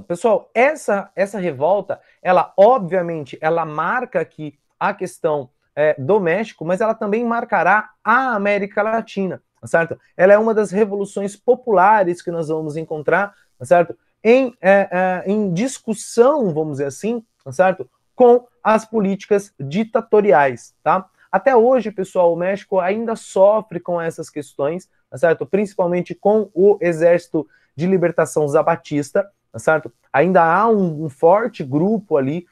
pessoal, essa revolta, ela obviamente, ela marca aqui a questão do México, mas ela também marcará a América Latina, tá certo? Ela é uma das revoluções populares que nós vamos encontrar, tá certo? Em discussão, vamos dizer assim, tá certo? Com as políticas ditatoriais, tá? Até hoje, pessoal, o México ainda sofre com essas questões, tá certo? Principalmente com o Exército de Libertação Zapatista, tá certo? Ainda há um forte grupo ali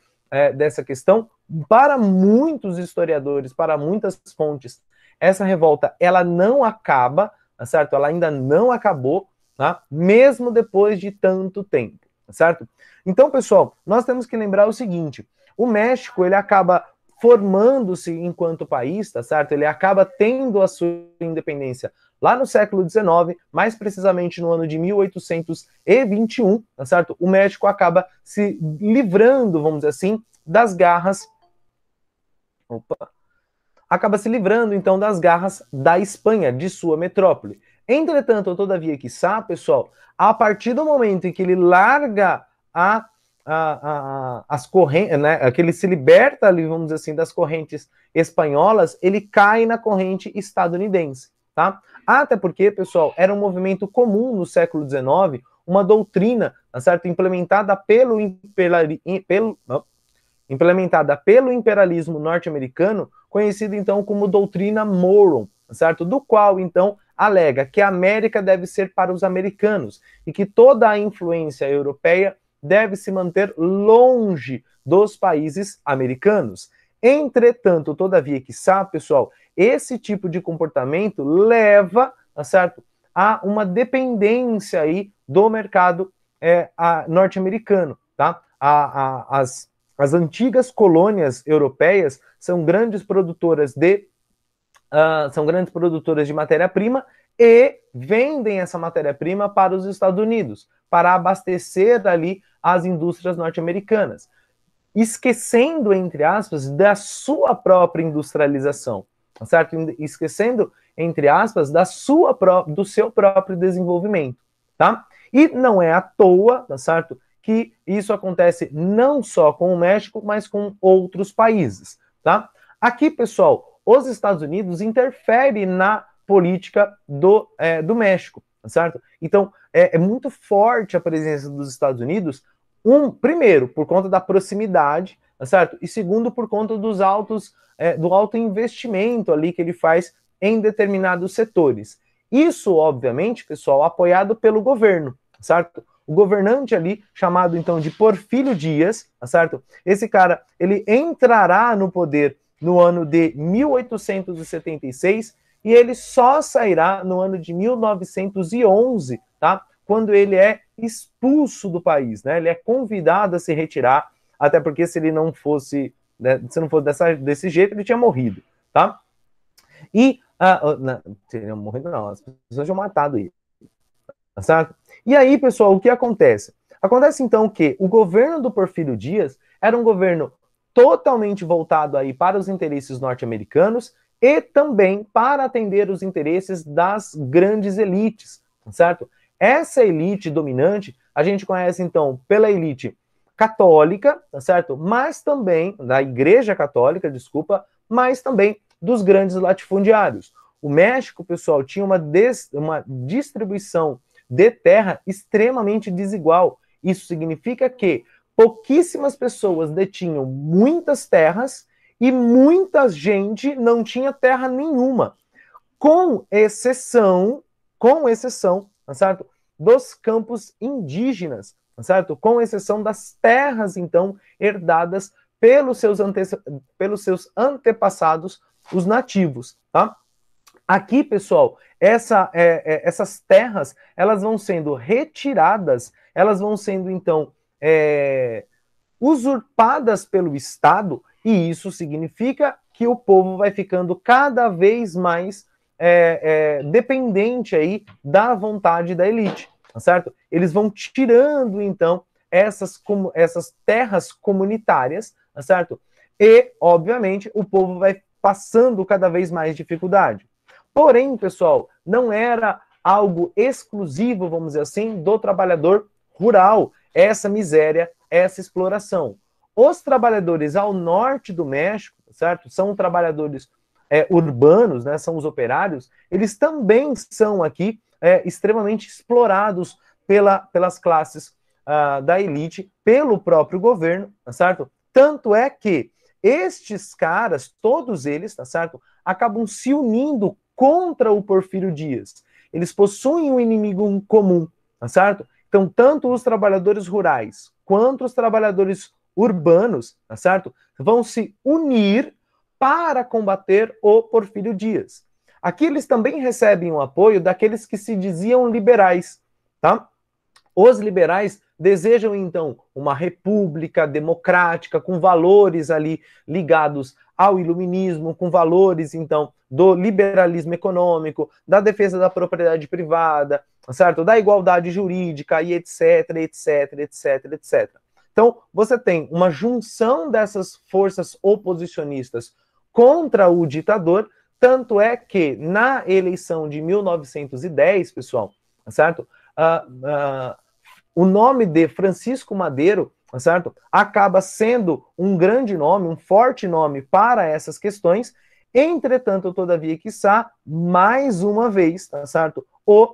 dessa questão. Para muitos historiadores, para muitas fontes, essa revolta, ela não acaba, tá certo? Ela ainda não acabou, tá? Mesmo depois de tanto tempo, tá certo? Então, pessoal, nós temos que lembrar o seguinte, o México, ele acaba formando-se enquanto país, tá certo? Ele acaba tendo a sua independência lá no século XIX, mais precisamente no ano de 1821, tá certo? O México acaba se livrando, vamos dizer assim, das garras acaba se livrando, então, das garras da Espanha, de sua metrópole. Entretanto, todavia, quiçá, pessoal, a partir do momento em que ele larga as correntes, né, que ele se liberta ali, vamos dizer assim, das correntes espanholas, ele cai na corrente estadunidense, tá? Até porque, pessoal, era um movimento comum no século XIX, uma doutrina, tá certo? Implementada pelo imperialismo norte-americano, conhecido então como doutrina Monroe, certo? Do qual então alega que a América deve ser para os americanos e que toda a influência europeia deve se manter longe dos países americanos. Entretanto, todavia, quiçá, pessoal, esse tipo de comportamento leva, certo, a uma dependência aí do mercado norte-americano, tá? As antigas colônias europeias são grandes produtoras de matéria-prima e vendem essa matéria-prima para os Estados Unidos, para abastecer ali as indústrias norte-americanas, esquecendo, entre aspas, da sua própria industrialização, certo? Esquecendo, entre aspas, do seu próprio desenvolvimento, tá? E não é à toa, tá certo? Que isso acontece não só com o México, mas com outros países, tá? Aqui, pessoal, os Estados Unidos interferem na política do México, certo? Então, é muito forte a presença dos Estados Unidos, primeiro, por conta da proximidade, certo? E segundo, por conta do alto investimento ali que ele faz em determinados setores. Isso, obviamente, pessoal, apoiado pelo governo, certo? O governante ali, chamado então de Porfírio Dias, certo? Esse cara, ele entrará no poder no ano de 1876 e ele só sairá no ano de 1911, tá? Quando ele é expulso do país, né? Ele é convidado a se retirar, até porque se ele não fosse, né, se não fosse desse jeito, ele tinha morrido, tá? E não, morrido não, as pessoas tinham matado ele. Tá certo? E aí, pessoal, o que acontece? Acontece então que o governo do Porfírio Dias era um governo totalmente voltado aí para os interesses norte-americanos e também para atender os interesses das grandes elites, certo? Essa elite dominante, a gente conhece então pela elite católica, tá certo? Mas também da Igreja Católica, desculpa, mas também dos grandes latifundiários. O México, pessoal, tinha uma distribuição de terra extremamente desigual. Isso significa que pouquíssimas pessoas detinham muitas terras e muita gente não tinha terra nenhuma, com exceção, tá certo? Dos campos indígenas, tá certo? Com exceção das terras, então, herdadas pelos seus antepassados, os nativos, tá? Aqui, pessoal, essas terras, elas vão sendo retiradas, elas vão sendo, então, usurpadas pelo Estado, e isso significa que o povo vai ficando cada vez mais dependente aí da vontade da elite, tá certo? Eles vão tirando, então, essas terras comunitárias, tá certo? E, obviamente, o povo vai passando cada vez mais dificuldade. Porém, pessoal, não era algo exclusivo, vamos dizer assim, do trabalhador rural. essa miséria, essa exploração. Os trabalhadores ao norte do México, certo? São trabalhadores urbanos, né? São os operários, eles também são aqui extremamente explorados pelas classes da elite, pelo próprio governo, tá certo? Tanto é que estes caras, todos eles, tá certo? Acabam se unindo contra o Porfírio Dias. Eles possuem um inimigo comum, tá certo? Então, tanto os trabalhadores rurais quanto os trabalhadores urbanos, tá certo? Vão se unir para combater o Porfírio Dias. Aqui eles também recebem o apoio daqueles que se diziam liberais, tá? Os liberais desejam, então, uma república democrática, com valores ali ligados ao iluminismo, com valores, então, do liberalismo econômico, da defesa da propriedade privada, certo? Da igualdade jurídica e etc, etc, etc, etc. Então, você tem uma junção dessas forças oposicionistas contra o ditador, tanto é que na eleição de 1910, pessoal, certo? O nome de Francisco Madero, certo? Acaba sendo um grande nome, um forte nome para essas questões. Entretanto, todavia, quiçá, mais uma vez, tá certo? O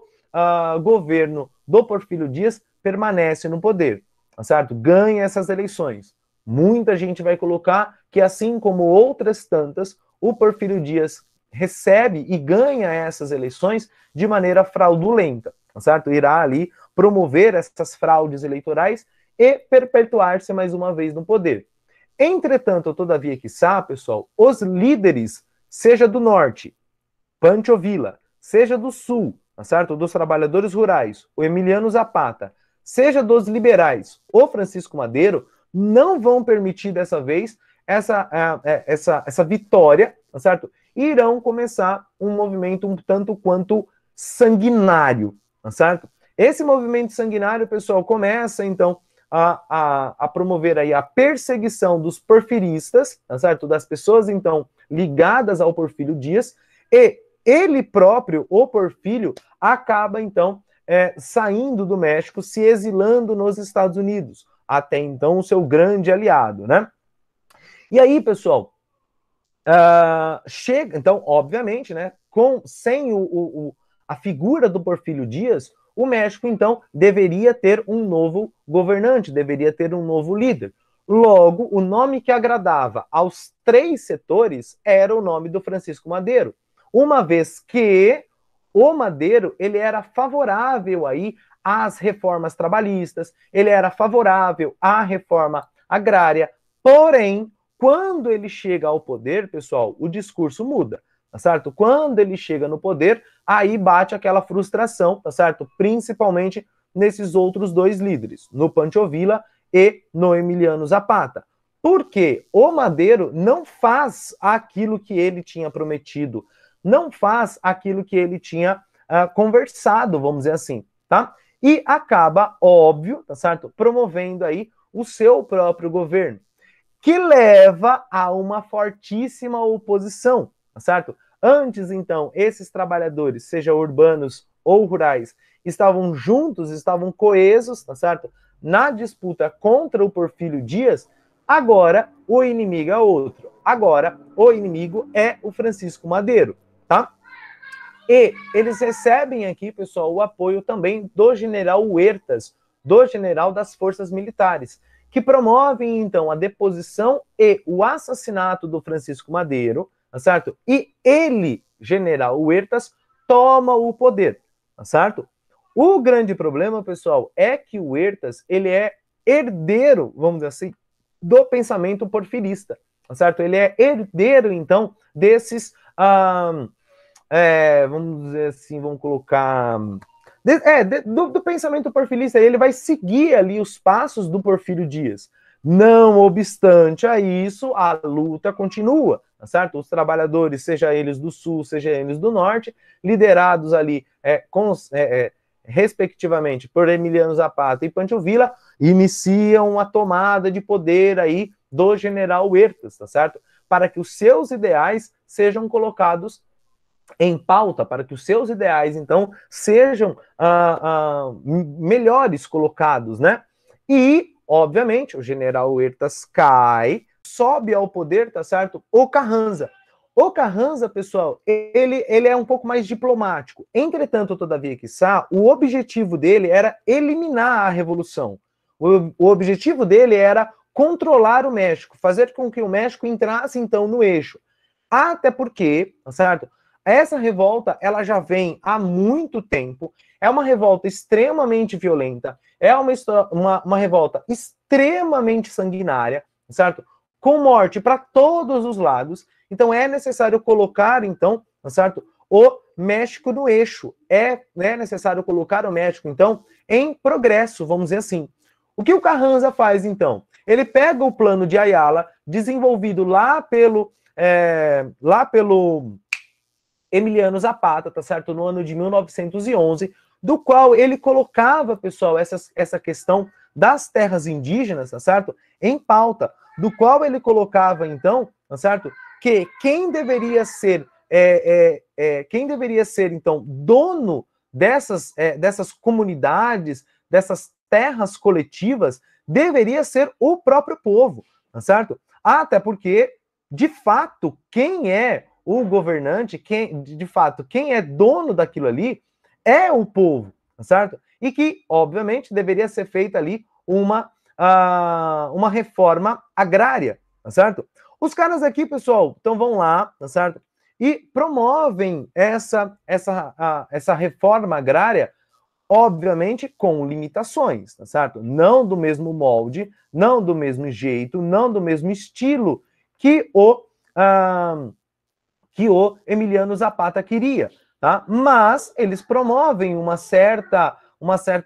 governo do Porfírio Dias permanece no poder, tá certo? Ganha essas eleições. Muita gente vai colocar que, assim como outras tantas, o Porfírio Dias recebe e ganha essas eleições de maneira fraudulenta, tá certo? Irá ali promover essas fraudes eleitorais e perpetuar-se mais uma vez no poder. Entretanto, todavia, quiçá, pessoal, os líderes, seja do norte, Pancho Villa, seja do sul, tá certo? Dos trabalhadores rurais, o Emiliano Zapata, seja dos liberais, o Francisco Madero, não vão permitir dessa vez essa vitória, tá certo? E irão começar um movimento um tanto quanto sanguinário, tá certo? Esse movimento sanguinário, pessoal, começa, então, a promover aí a perseguição dos porfiristas, tá certo? Das pessoas, então, ligadas ao Porfírio Dias, e ele próprio, o Porfírio, acaba, então, saindo do México, se exilando nos Estados Unidos, até então o seu grande aliado, né? E aí, pessoal, chega, então, obviamente, né, sem a figura do Porfírio Dias, o México, então, deveria ter um novo governante, deveria ter um novo líder. Logo, o nome que agradava aos três setores era o nome do Francisco Madero, uma vez que o Madero, ele era favorável aí às reformas trabalhistas, ele era favorável à reforma agrária, porém, quando ele chega ao poder, pessoal, o discurso muda, tá certo? Quando ele chega no poder, aí bate aquela frustração, tá certo? Principalmente nesses outros dois líderes, no Pancho Villa e no Emiliano Zapata. Porque o Madero não faz aquilo que ele tinha prometido, não faz aquilo que ele tinha conversado, vamos dizer assim, tá? E acaba, óbvio, tá certo? Promovendo aí o seu próprio governo, que leva a uma fortíssima oposição, tá certo? Antes, então, esses trabalhadores, seja urbanos ou rurais, estavam juntos, estavam coesos, tá certo? Na disputa contra o Porfírio Dias. Agora, o inimigo é outro. Agora, o inimigo é o Francisco Madero, tá? E eles recebem aqui, pessoal, o apoio também do general Huertas, do general das forças militares, que promovem, então, a deposição e o assassinato do Francisco Madero, tá certo? E ele, general Huertas, toma o poder, tá certo? O grande problema, pessoal, é que o Huertas, ele é herdeiro, vamos dizer assim, do pensamento porfirista, tá certo? Ele é herdeiro, então, desses... vamos dizer assim, vamos colocar... do pensamento porfirista, ele vai seguir ali os passos do Porfírio Dias. Não obstante a isso, a luta continua, tá certo? Os trabalhadores, seja eles do sul, seja eles do norte, liderados ali, respectivamente, por Emiliano Zapata e Pancho Villa, iniciam a tomada de poder aí do general Huertas, tá certo? Para que os seus ideais sejam colocados em pauta, para que os seus ideais, então, sejam melhores colocados, né? E, obviamente, o general Huertas cai, sobe ao poder, tá certo? O Carranza. O Carranza, pessoal, ele é um pouco mais diplomático. Entretanto, todavia, quiçá, o objetivo dele era eliminar a revolução. O objetivo dele era controlar o México, fazer com que o México entrasse, então, no eixo. Até porque, tá certo? Essa revolta, ela já vem há muito tempo, é uma revolta extremamente violenta, é uma revolta extremamente sanguinária, certo? Com morte para todos os lados. Então é necessário colocar, então, certo? O México no eixo. É necessário colocar o México, então, em progresso, vamos dizer assim. O que o Carranza faz, então? Ele pega o plano de Ayala, desenvolvido lá pelo Emiliano Zapata, tá certo? No ano de 1911, do qual ele colocava, pessoal, essa questão das terras indígenas, tá certo? Em pauta, do qual ele colocava, então, tá certo? Que quem deveria ser, então, dono dessas comunidades, dessas terras coletivas, deveria ser o próprio povo, tá certo? Até porque, de fato, quem é o governante, de fato, quem é dono daquilo ali é o povo, tá certo? E que, obviamente, deveria ser feita ali uma reforma agrária, tá certo? Os caras aqui, pessoal, então vão lá, tá certo? E promovem essa reforma agrária, obviamente com limitações, tá certo? Não do mesmo molde, não do mesmo jeito, não do mesmo estilo que o Emiliano Zapata queria, tá? Mas eles promovem uma certa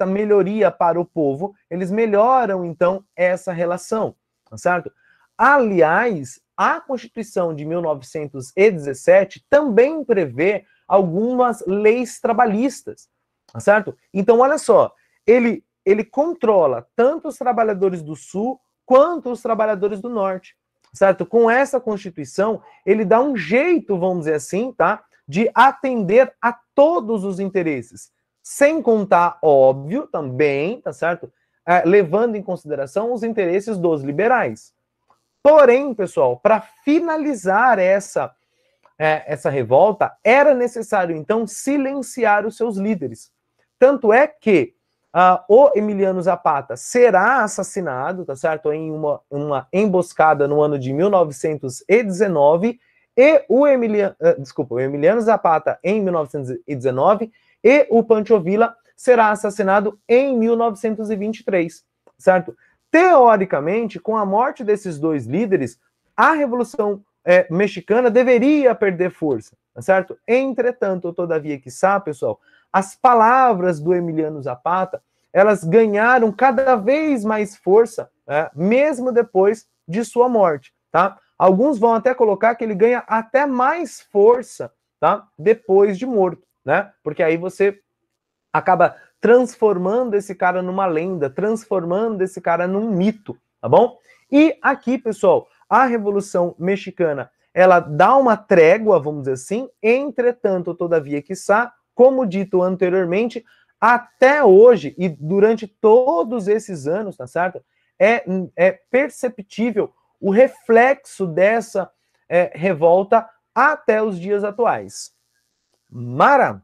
melhoria para o povo, eles melhoram, então, essa relação, tá certo? Aliás, a Constituição de 1917 também prevê algumas leis trabalhistas, tá certo? Então, olha só, ele controla tanto os trabalhadores do Sul quanto os trabalhadores do Norte, certo? Com essa Constituição, ele dá um jeito, vamos dizer assim, tá? De atender a todos os interesses, sem contar, óbvio, também, tá certo? Levando em consideração os interesses dos liberais. Porém, pessoal, para finalizar essa revolta, era necessário, então, silenciar os seus líderes. Tanto é que o Emiliano Zapata será assassinado, tá certo? Em uma emboscada no ano de 1919, e o Emiliano Zapata em 1919, e o Pancho Villa será assassinado em 1923, certo? Teoricamente, com a morte desses dois líderes, a Revolução mexicana deveria perder força, tá certo? Entretanto, todavia, quiçá, pessoal, as palavras do Emiliano Zapata, elas ganharam cada vez mais força, mesmo depois de sua morte, tá? Alguns vão até colocar que ele ganha até mais força, tá? Depois de morto, né? Porque aí você acaba transformando esse cara numa lenda, transformando esse cara num mito, tá bom? E aqui, pessoal, a Revolução Mexicana, ela dá uma trégua, vamos dizer assim, entretanto, todavia, quiçá, como dito anteriormente, até hoje e durante todos esses anos, tá certo? É perceptível o reflexo dessa revolta até os dias atuais. Mara?